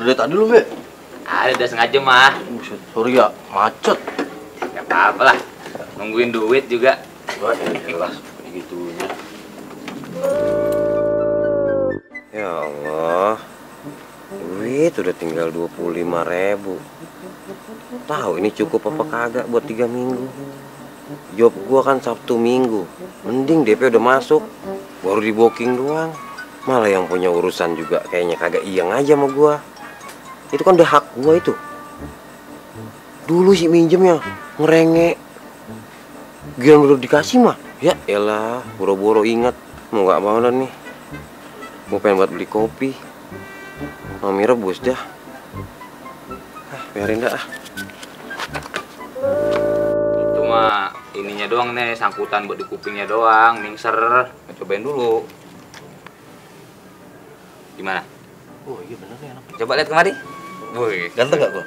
dari tadi lu, Be? Ada udah sengaja mah. Buset, sorry ya, macet. Gak apa-apa lah. Nungguin duit juga. Wah, jelas begitunya. Ya Allah. Duit udah tinggal 25.000. Tahu ini cukup apa kagak buat 3 minggu. Job gua kan Sabtu Minggu. Mending DP udah masuk. Baru di booking doang. Malah yang punya urusan juga kayaknya kagak iyeng aja sama gua. Itu kan udah hak gua itu. Dulu sih minjemnya ngerengek. Giliran udah dikasih mah. Ya elah, boro-boro ingat. Mau gak mau dah nih. Mau pengen buat beli kopi. Mami rebus dah. Biarin dah. Itu mah ininya doang nih, sangkutan buat di kupingnya doang, ningser. Cobain dulu. Gimana? Oh iya bener nih enak. Coba lihat kemari. Wih, Ganteng gak gua?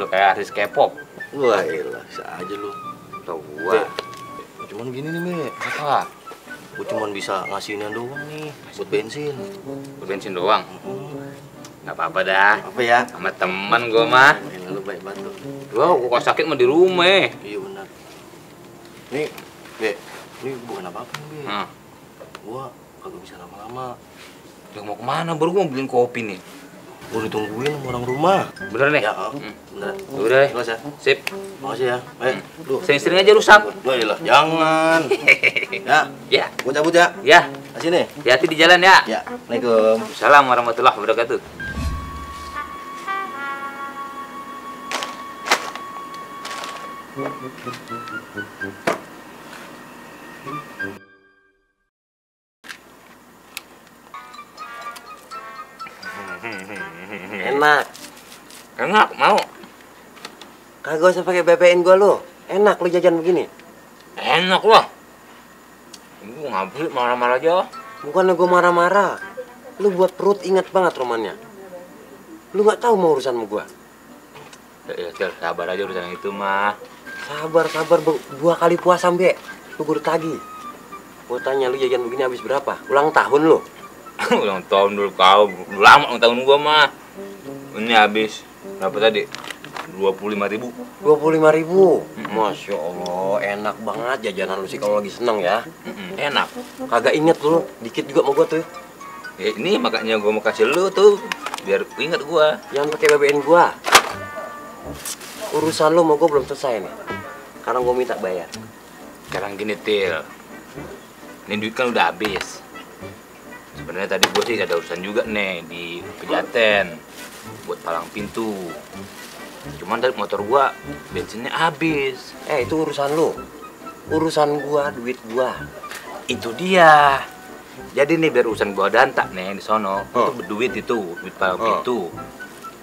udah kayak artis K-pop. Wah elah, bisa aja lu. Tau gua. Cuman gini nih, Me. Apa? Gua cuman bisa ngasihin doang nih buat bensin. Bensin doang. Gak apa-apa dah. Apa ya? Sama teman gua mah. Elah, lu baik banget. Gua kok sakit mah di rumah. Iya benar. Nih, Be. Ini bukan apa-apa nih, Be. Gua kagak bisa lama-lama. Udah mau kemana? Baru gua mau beliin kopi nih. Gua ditungguin sama orang rumah. Bener nih? Ya, bener. Udah deh. Jelas ya? Sip. Makasih ya. Lu. Sering-sering aja rusak. Wah, iyalah, jangan. Ya, Ya. gua cabut ya. Ya. Kasih nih. Hati-hati di jalan ya. Ya, Assalamualaikum. Assalamualaikum warahmatullahi wabarakatuh. Enak. Enak, mau? Kagak usah pakai BBM gua lu. Enak lu jajan begini. Enak lah. Gue ngabri marah-marah aja. Bukannya gua marah-marah. Lu buat perut ingat banget romannya. Lu nggak tahu mau urusan sama gua. Ya, sabar aja urusan itu mah. Sabar, 2 kali puasa, Be. Lu gua tagih. Gua tanya lu jajan begini habis berapa? Ulang tahun lu. Ulang tahun dulu kau. Lama ulang tahun gua mah. Ini habis berapa tadi? 25.000. 25.000. Masya Allah, enak banget jajanan lu sih kalau lagi seneng ya. Enak. Kagak inget lu, dikit juga mau gua tuh. Ya, ini makanya gua mau kasih lu tuh biar ingat gua. Jangan pakai BBM gua. Urusan lu mau gua belum selesai nih. Sekarang gua minta bayar. Sekarang gini, Til. Ini duit kan udah habis. Sebenarnya tadi gua sih ada urusan juga nih di Pejaten buat palang pintu. Cuman dari motor gua bensinnya habis. Itu urusan lu. Urusan gua, duit gua. Itu dia. Jadi nih biar urusan gua dantak nih di sono untuk berduit itu, duit palang pintu.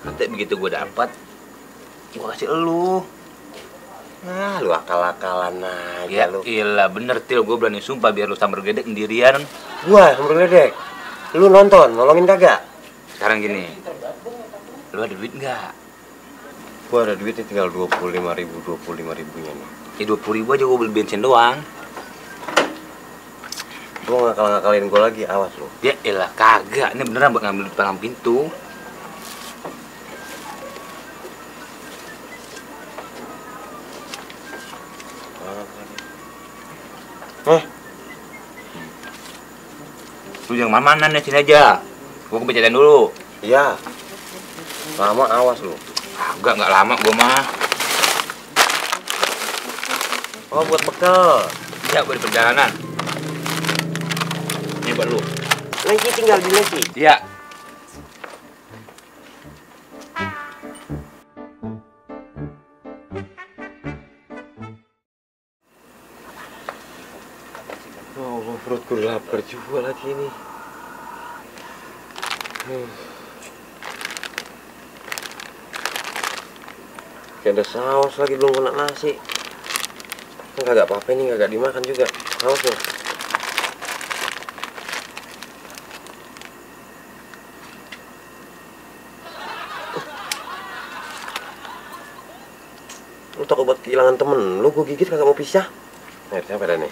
Nanti begitu gua dapat, gua kasih elu. Nah, lu akal-akalan aja Ya lu. iyalah bener, Til, gua berani sumpah biar lu sambar gede sendirian. Gua sambil geledek. Lu nonton, nolongin kagak? Sekarang gini, lu ada duit nggak? Gua ada duitnya tinggal 25.000 nya nih. Ya 20.000 aja gua beli bensin doang. Gua ngakal-ngakalin gua lagi, awas lu. Ya iyalah kagak, ini beneran buat ngambil duit palang pintu. Lu jangan mana-mana nih, sini aja. Gua ke Pejaten dulu. Iya. Lama awas lu. Nggak lama gua mah. Oh, buat bekal. Ya, buat di perjalanan. Ini buat lu. Lengki tinggal di Lengki. Iya. Oh, Allah, perutku lapar juga lagi nih. Kayak ada saus lagi, belum kena nasi. Kagak apa-apa nih, kagak dimakan juga. Saus loh. Lu takut buat kehilangan temen lu, gua gigit kagak mau pisah. Nih, siapa dah nih?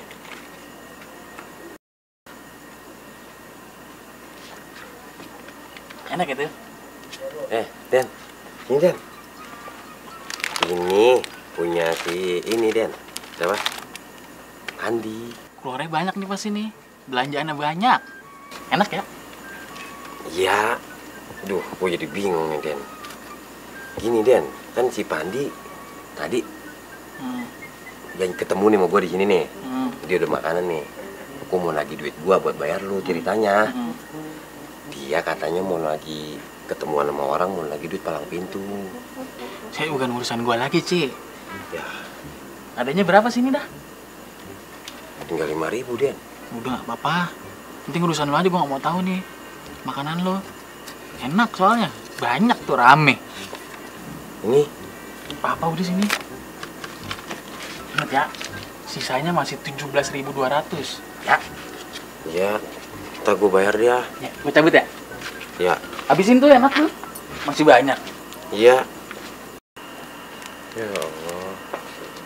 Enak gitu. Den, ini Den. Ini punya si ini Den. Siapa? Andi. Keluarnya banyak nih pas ini. Belanjaannya banyak. Enak ya? Iya. Duh, gue jadi bingung nih Den. Gini Den, kan si Pandi tadi yang ketemu nih sama gue di sini nih. Dia udah makanan nih. Aku mau nagih duit gue buat bayar lu ceritanya. Dia katanya mau lagi ketemuan sama orang, mau lagi duit palang pintu. Saya bukan urusan gua lagi, Ci. Ya, Adanya berapa sini dah? tinggal 5.000 Den. Udah gak apa-apa. Penting urusan lo aja, gua gak mau tahu nih. Makanan lo enak soalnya. Banyak tuh, rame. Ini Apa udah sini? Ingat ya, sisanya masih 17.200. Ya. ya, tak gue bayar dia. Ya, gua cabut ya. Ya, Habisin tuh enak tuh. Masih banyak. iya. Ya Allah,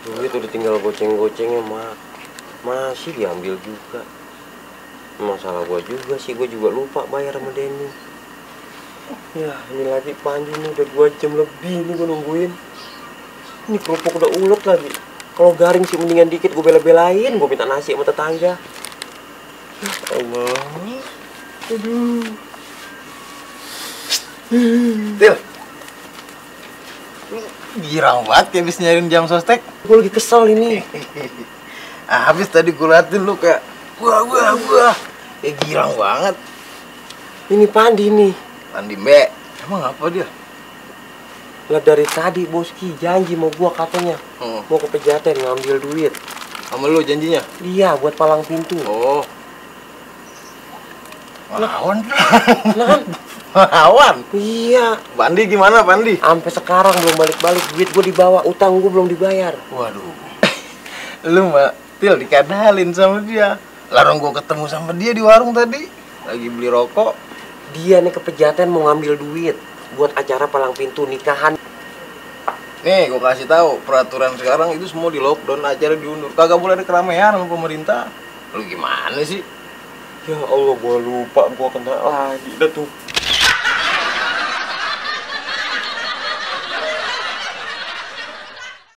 duit udah tinggal goceng-gocengnya masih diambil juga. Masalah gua juga sih, gua juga lupa bayar sama Denny. Ya, ini lagi Panji nih udah 2 jam lebih nih gua nungguin. Ini kerupuk udah ulet lagi. Kalau garing sih mendingan dikit gua bela-belain, gua minta nasi sama tetangga. Ya Allah. Aduh. Til, girang banget ya abis nyariin jam sostek. Gua lagi kesel ini. Habis tadi gue liatin lu kayak wah. Girang banget. Ini Pandi nih. Pandi Mbak, emang apa dia? Lah dari tadi Boski janji mau gua katanya mau ke Pejaten ngambil duit. Sama lu janjinya? Iya, buat palang pintu. Oh. Lawan. Lawan? Iya. Pandi gimana Pandi? Sampai sekarang belum balik-balik, duit gua dibawa, utang gua belum dibayar. Waduh. Lu Mbak, Til dikadalin sama dia. Larang gua ketemu sama dia di warung tadi. Lagi beli rokok. Dia nih ke Pejaten mau ngambil duit buat acara palang pintu nikahan. Nih, gua kasih tahu peraturan sekarang itu semua di lockdown, acara diundur. Kagak boleh ada keramaian sama pemerintah. Lu gimana sih? Ya Allah, gua lupa, gua kena lagi dah tuh.